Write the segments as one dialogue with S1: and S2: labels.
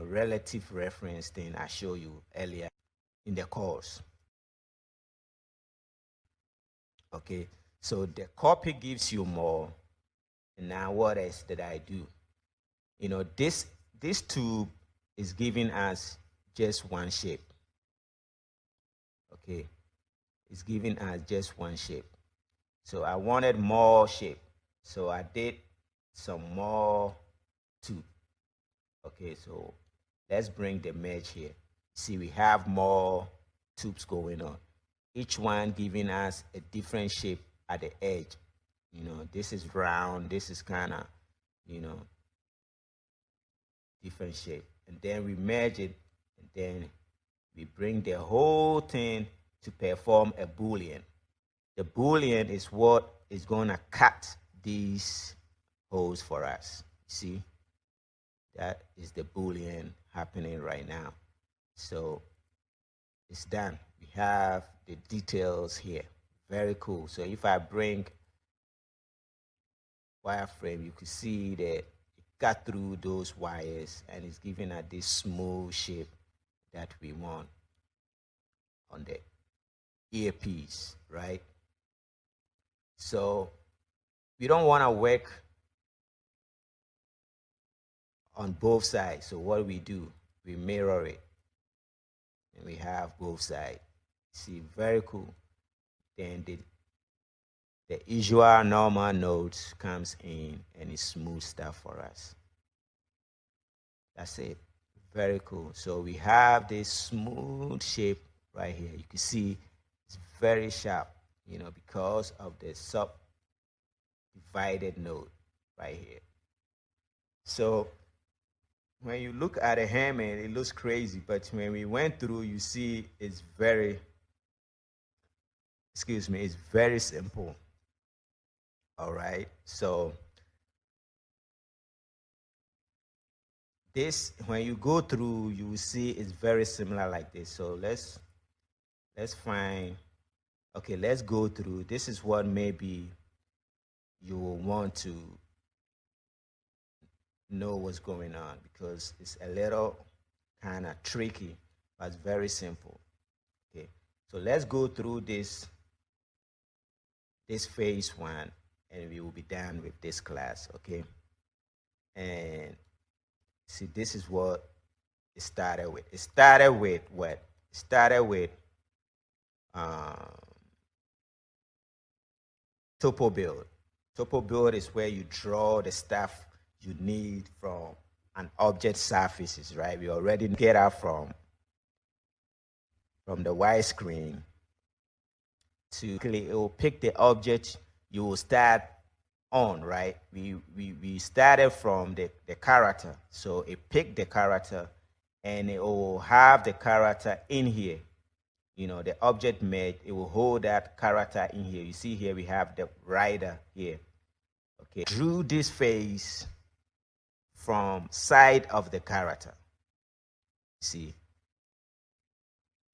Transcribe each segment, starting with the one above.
S1: relative reference thing I showed you earlier in the course. Okay, so the copy gives you more. And now what else did I do? This tube is giving us just one shape. Okay, it's giving us just one shape. So I wanted more shape, so I did some more tube. Okay, so let's bring the merge here. See, we have more tubes going on, each one giving us a different shape at the edge. This is round, this is kind of different shape, and then we merge it, and then we bring the whole thing to perform a boolean. The boolean is what is going to cut these holes for us. See, that is the boolean happening right now. So it's done. We have the details here. Very cool. So if I bring wireframe, you can see that it cut through those wires and it's giving us this smooth shape that we want on the earpiece, right? So we don't want to work on both sides. So what we do, we mirror it, and we have both sides. See, very cool. Then the usual normal nodes comes in and it smooths stuff for us. That's it. Very cool. So we have this smooth shape right here. You can see it's very sharp, because of the subdivided node right here. So when you look at a hammer, it looks crazy, but when we went through, you see it's very simple. All right. So this, when you go through, you will see it's very similar like this. So let's find. Okay, let's go through. This is what maybe you will want to know what's going on, because it's a little kind of tricky, but it's very simple. Okay, so let's go through this phase one, and we will be done with this class. Okay, and see, this is what it started with. It started with what? It started with topo build. Topo build is where you draw the stuff you need from an object surfaces, right? We already get out from the widescreen to it will pick the object you will start on, right? We started from the character, so it picked the character and it will have the character in here. The object merge, it will hold that character in here. You see here we have the rider here. Okay, drew this face from side of the character. See,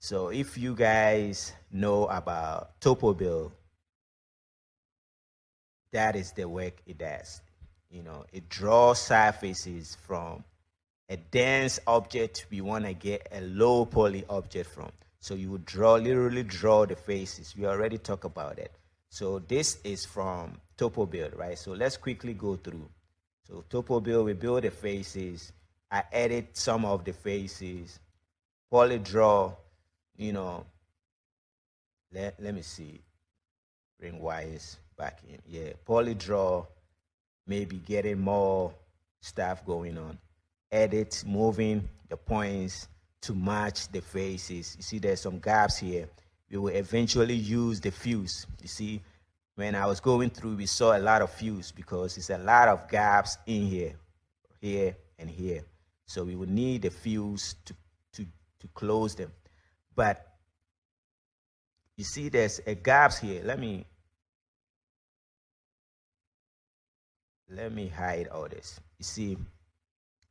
S1: so if you guys know about topo build, that is the work it does. It draws surfaces from a dense object we want to get a low poly object from. So you would literally draw the faces. We already talked about it. So this is from topo build, right? So let's quickly go through. So topo build, we build the faces. I edit some of the faces. Poly draw, let me see. Bring wires back in. Yeah, poly draw, maybe getting more stuff going on. Edit, moving the points to match the faces. You see there's some gaps here. We will eventually use the fuse. You see, when I was going through, we saw a lot of fuse because it's a lot of gaps in here, and here. So we will need the fuse to close them. But you see there's a gaps here. Let me hide all this. You see,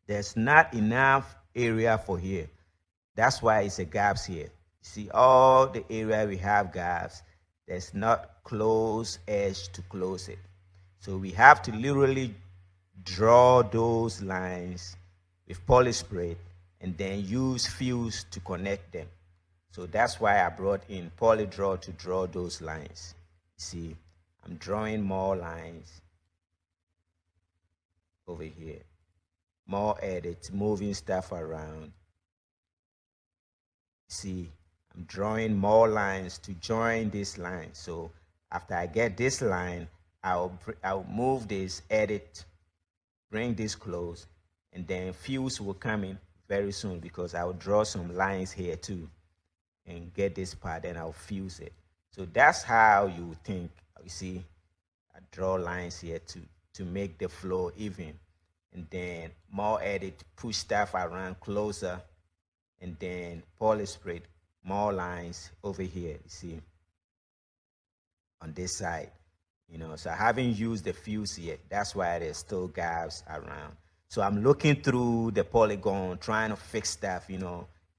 S1: there's not enough area for here. That's why it's a gaps here. You see all the area we have gaps. There's not close edge to close it. So we have to literally draw those lines with polyspray, and then use fuse to connect them. So that's why I brought in polydraw to draw those lines. See, I'm drawing more lines over here, more edits, moving stuff around. See, I'm drawing more lines to join this line. So after I get this line, I'll move this, edit, bring this close, and then fuse will come in very soon because I'll draw some lines here too and get this part, and I'll fuse it. So that's how you think. You see, I draw lines here to make the flow even, and then more edit, push stuff around closer, and then polyspray, more lines over here. You see, on this side, so I haven't used the fuse yet. That's why there's still gaps around. So I'm looking through the polygon, trying to fix stuff,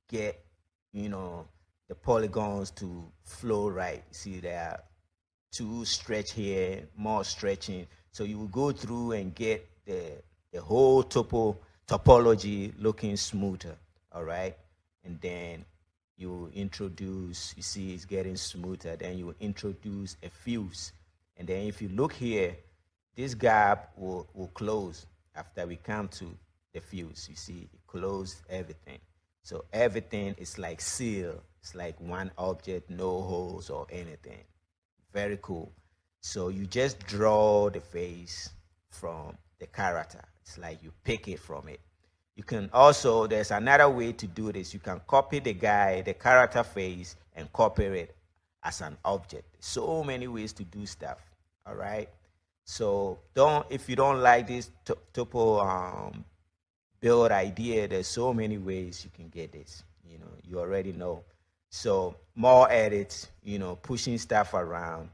S1: get, the polygons to flow right. See, there are two stretch here, more stretching. So you will go through and get the whole topology looking smoother, all right? And then you introduce, you see it's getting smoother, then you introduce a fuse. And then if you look here, this gap will close after we come to the fuse. You see, it closed everything. So everything is like sealed. It's like one object, no holes or anything. Very cool. So you just draw the face from the character. It's like you pick it from it. You can also, there's another way to do this. You can copy the character face, and copy it as an object. So many ways to do stuff. All right. So if you don't like this topo build idea, there's so many ways you can get this. You already know. So more edits, pushing stuff around,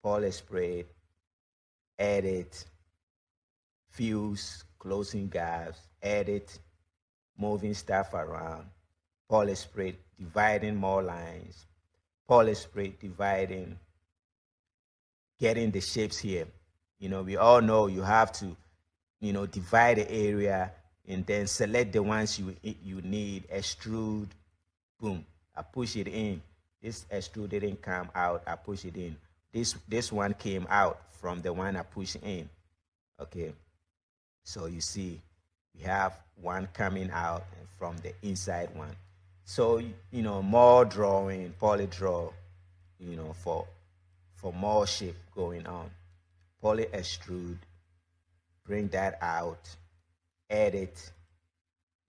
S1: polyspray, edit, fuse, closing gaps, edit, moving stuff around, polyspray, dividing more lines, polyspray, dividing, getting the shapes here. We all know you have to, divide the area and then select the ones you need, extrude, boom, I push it in. This extrude didn't come out, I push it in. This one came out from the one I pushed in. Okay, so you see we have one coming out from the inside one. So more drawing, polydraw, for more shape going on. Poly extrude, bring that out, edit.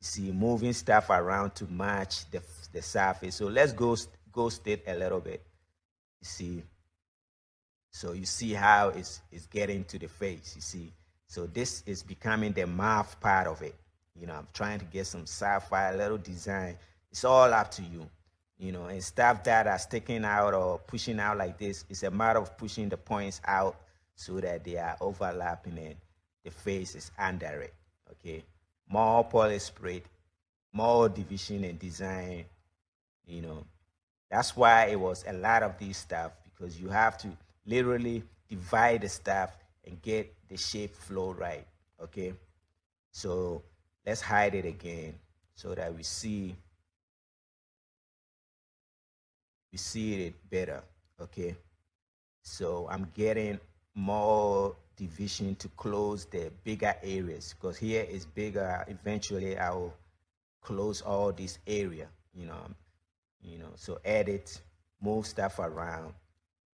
S1: See, moving stuff around to match the surface. So let's go straight a little bit. You see, so you see how it's getting to the face. You see, so this is becoming the mouth part of it. I'm trying to get some sci-fi little design. It's all up to you. And stuff that are sticking out or pushing out like this, it's a matter of pushing the points out so that they are overlapping and the face is under it. Okay, more polyspray, more division and design. That's why it was a lot of this stuff, because you have to literally divide the stuff and get the shape flow right. Okay, so let's hide it again so that we see it better. Okay, so I'm getting more division to close the bigger areas, because here is bigger. Eventually I will close all this area. So edit, move stuff around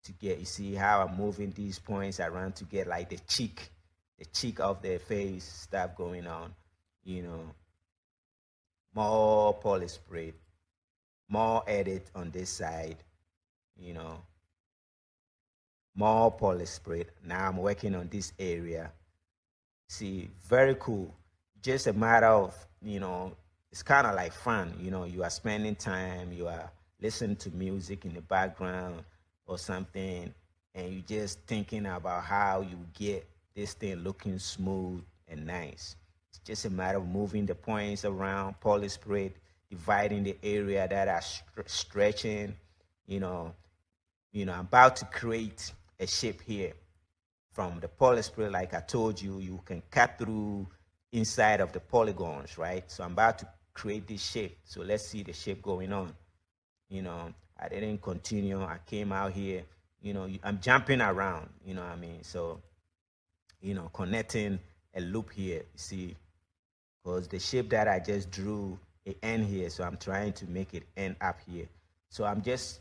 S1: to get, you see how I'm moving these points around to get like the cheek of the face stuff going on. More polyspray, more edit on this side, more polyspray. Now I'm working on this area. See, very cool. Just a matter of, it's kind of like fun. You are spending time, you are listening to music in the background or something, and you just thinking about how you get this thing looking smooth and nice. It's just a matter of moving the points around, polyspray, dividing the area that are stretching. I'm about to create a shape here from the poly spray, like I told you, you can cut through inside of the polygons, right? So I'm about to create this shape. So let's see the shape going on. I didn't continue. I came out here. I'm jumping around. You know what I mean? So, connecting a loop here. You see, because the shape that I just drew, it end here. So I'm trying to make it end up here. So I'm just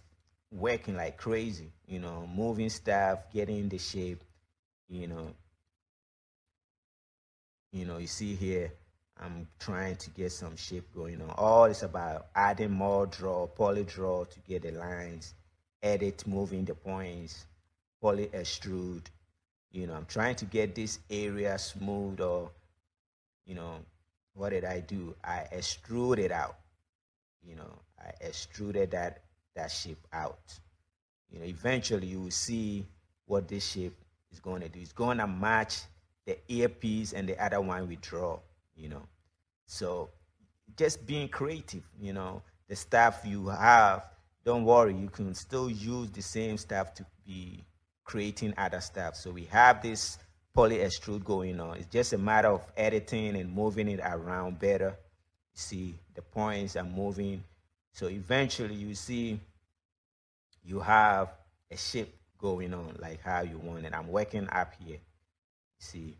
S1: working like crazy. Moving stuff, getting the shape. You know, you see here, I'm trying to get some shape going on. All it's about adding more draw, poly draw to get the lines, edit, moving the points, poly extrude. I'm trying to get this area smooth, or, what did I do? I extruded out. I extruded that shape out. Eventually you will see what this shape is going to do. It's going to match the earpiece and the other one we draw. So just being creative. The stuff you have, don't worry, you can still use the same stuff to be creating other stuff. So we have this poly extrude going on. It's just a matter of editing and moving it around better. You see the points are moving. So eventually you see you have a shape going on like how you want it. I'm working up here. See,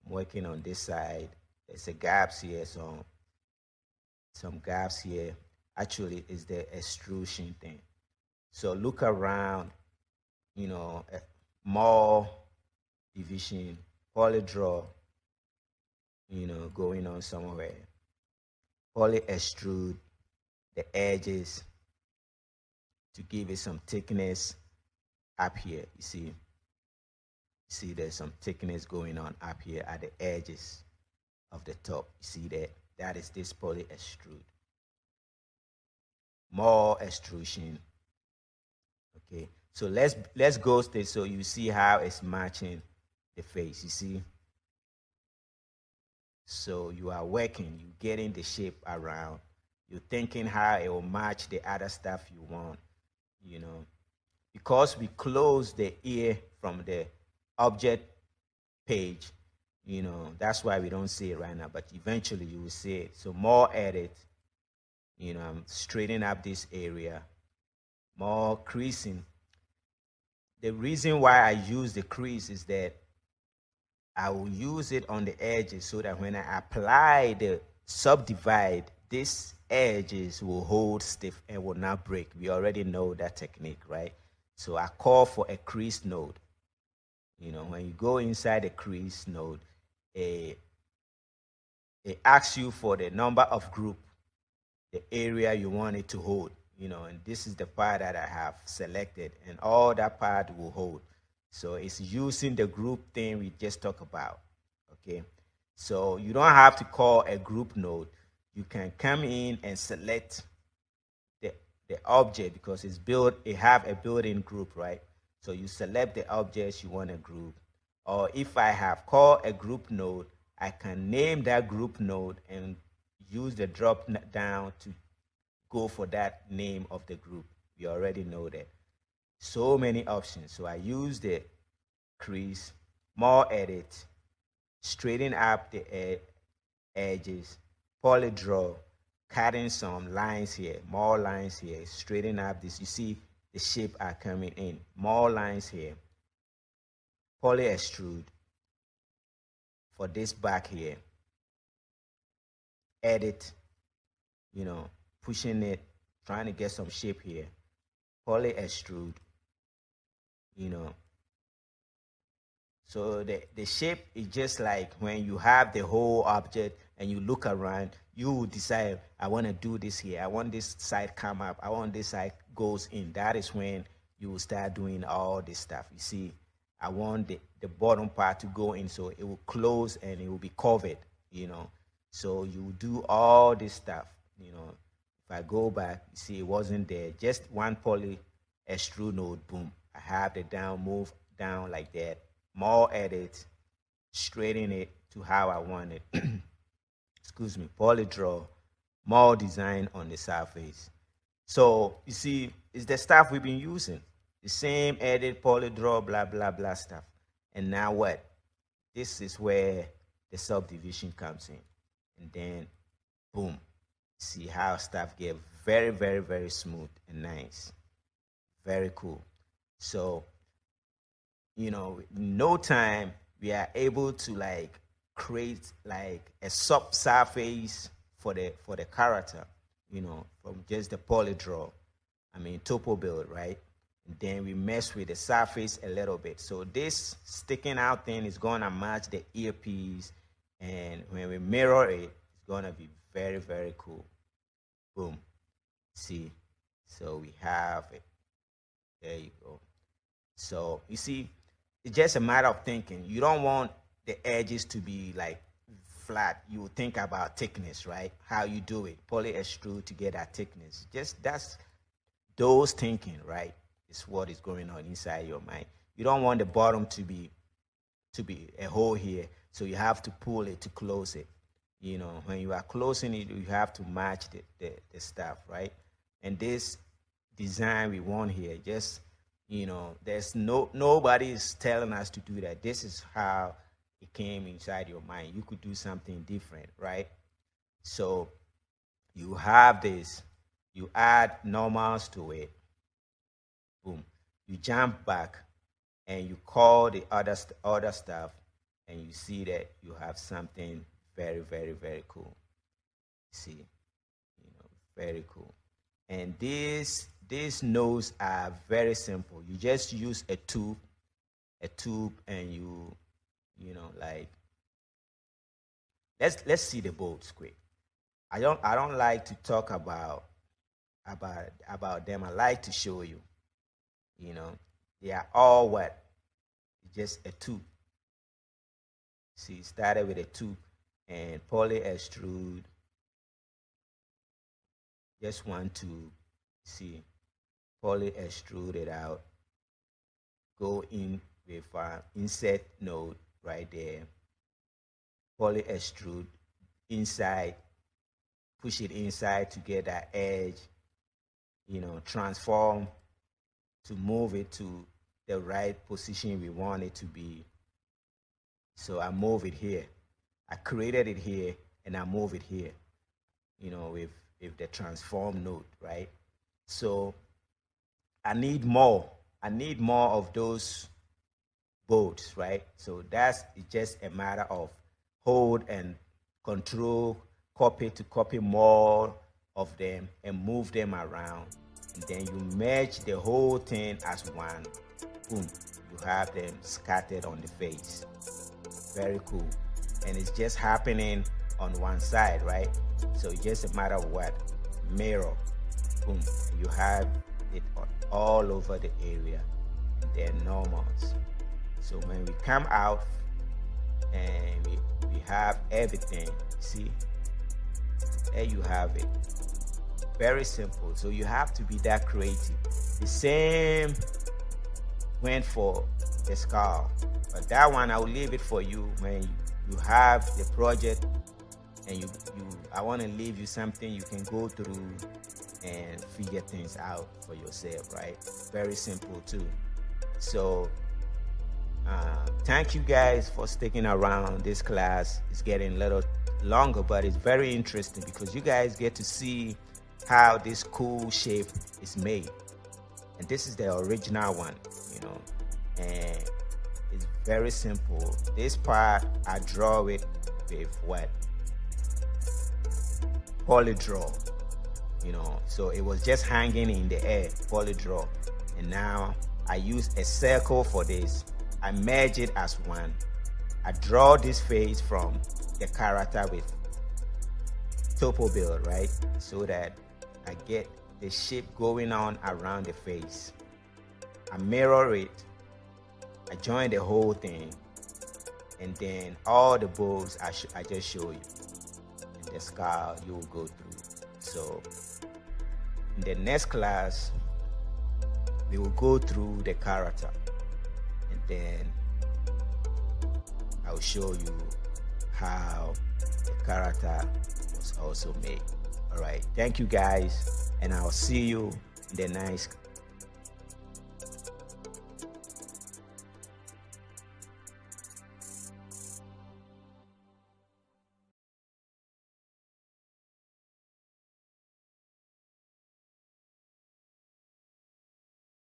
S1: I'm working on this side. There's a gaps here, so some gaps here. Actually, is the extrusion thing. So look around, more division, poly draw, going on somewhere. Poly extrude the edges to give it some thickness up here. You see there's some thickness going on up here at the edges of the top. You see that is this poly extrude. More extrusion. Okay, so let's go stay so you see how it's matching the face. You see, so you are working, you getting the shape around, you're thinking how it will match the other stuff you want. Because we close the ear from the object page, that's why we don't see it right now, but eventually you will see it. So more edit, I'm straightening up this area, more creasing. The reason why I use the crease is that I will use it on the edges so that when I apply the subdivide, these edges will hold stiff and will not break. We already know that technique, right? So I call for a crease node. When you go inside the crease node, it asks you for the number of group, the area you want it to hold, and this is the part that I have selected, and all that part will hold. So it's using the group thing we just talked about. Okay, so you don't have to call a group node. You can come in and select the object because it have a built-in group, right? So you select the objects you want to group, or if I have called a group node, I can name that group node and use the drop down to go for that name of the group. You already know that. So many options. So I use the crease, more edit, straighten up the edges, poly draw, cutting some lines here, more lines here, straighten up this. You see the shape are coming in. More lines here. Poly extrude for this back here. Edit, pushing it, trying to get some shape here. Poly extrude, So the shape is just like when you have the whole object and you look around, you decide, I want to do this here. I want this side come up. I want this side goes in. That is when you will start doing all this stuff. You see, I want the bottom part to go in so it will close and it will be covered, So you do all this stuff, If I go back, you see it wasn't there. Just one poly extrude node, boom. I have the down, move down like that. More edit, straighten it to how I want it. Excuse me, poly draw, more design on the surface. So you see, it's the stuff we've been using. The same edit, poly draw, blah, blah, blah stuff. And now what? This is where the subdivision comes in. And then, boom. See how stuff get very, very, very smooth and nice. Very cool. So, in no time, we are able to like create like a subsurface for the character, from just the poly draw. I mean, topo build, right? And then we mess with the surface a little bit. So this sticking out thing is gonna match the earpiece, and when we mirror it, it's gonna be very, very cool. Boom. See, so we have it. There you go. So you see, it's just a matter of thinking. You don't want the edges to be like flat. You think about thickness, right? How you do it. Poly extrude to get that thickness. Just that's those thinking, right? Is what is going on inside your mind. You don't want the bottom to be a hole here, so you have to pull it to close it. When you are closing it, you have to match the stuff, right? And this design we want here, just there's nobody is telling us to do that. This is how it came inside your mind. You could do something different, right? So you have this, you add normals to it, boom, you jump back and you call the other stuff, and you see that you have something very, very, very cool. See, very cool. And these nodes are very simple. You just use a tube, and you like let's see the bolts quick. I don't like to talk about them. I like to show you. They are all what? Just a tube. See, it started with a tube and poly extrude. Just want to see poly extrude it out. Go in with our insert node right there. Poly extrude inside. Push it inside to get that edge. Transform to move it to the right position we want it to be. So I move it here. I created it here, and I move it here. With the transform node, right? So I need more. I need more of those bolts, right? So that's just a matter of hold and control, copy to copy more of them and move them around. And then you merge the whole thing as one. Boom. You have them scattered on the face. Very cool. And it's just happening on one side, right? So it's just a matter of what? Mirror. Boom. You have it all over the area. And then normals. So when we come out and we have everything, see? There you have it. Very simple. So you have to be that creative. The same went for the skull, but that one I will leave it for you when you have the project, and I want to leave you something you can go through and figure things out for yourself, right? Very simple too. So thank you guys for sticking around. This class is getting a little longer, but it's very interesting because you guys get to see how this cool shape is made. And this is the original one, and it's very simple. This part I draw it with what? Poly draw, so it was just hanging in the air, poly draw. And now I use a circle for this. I merge it as one. I draw this face from the character with topo build, right? So that I get the shape going on around the face. I mirror it. I join the whole thing. And then all the bolts I just show you. And the skull you will go through. So in the next class, we will go through the character. And then I'll show you how the character was also made. All right, thank you guys, and I'll see you in the next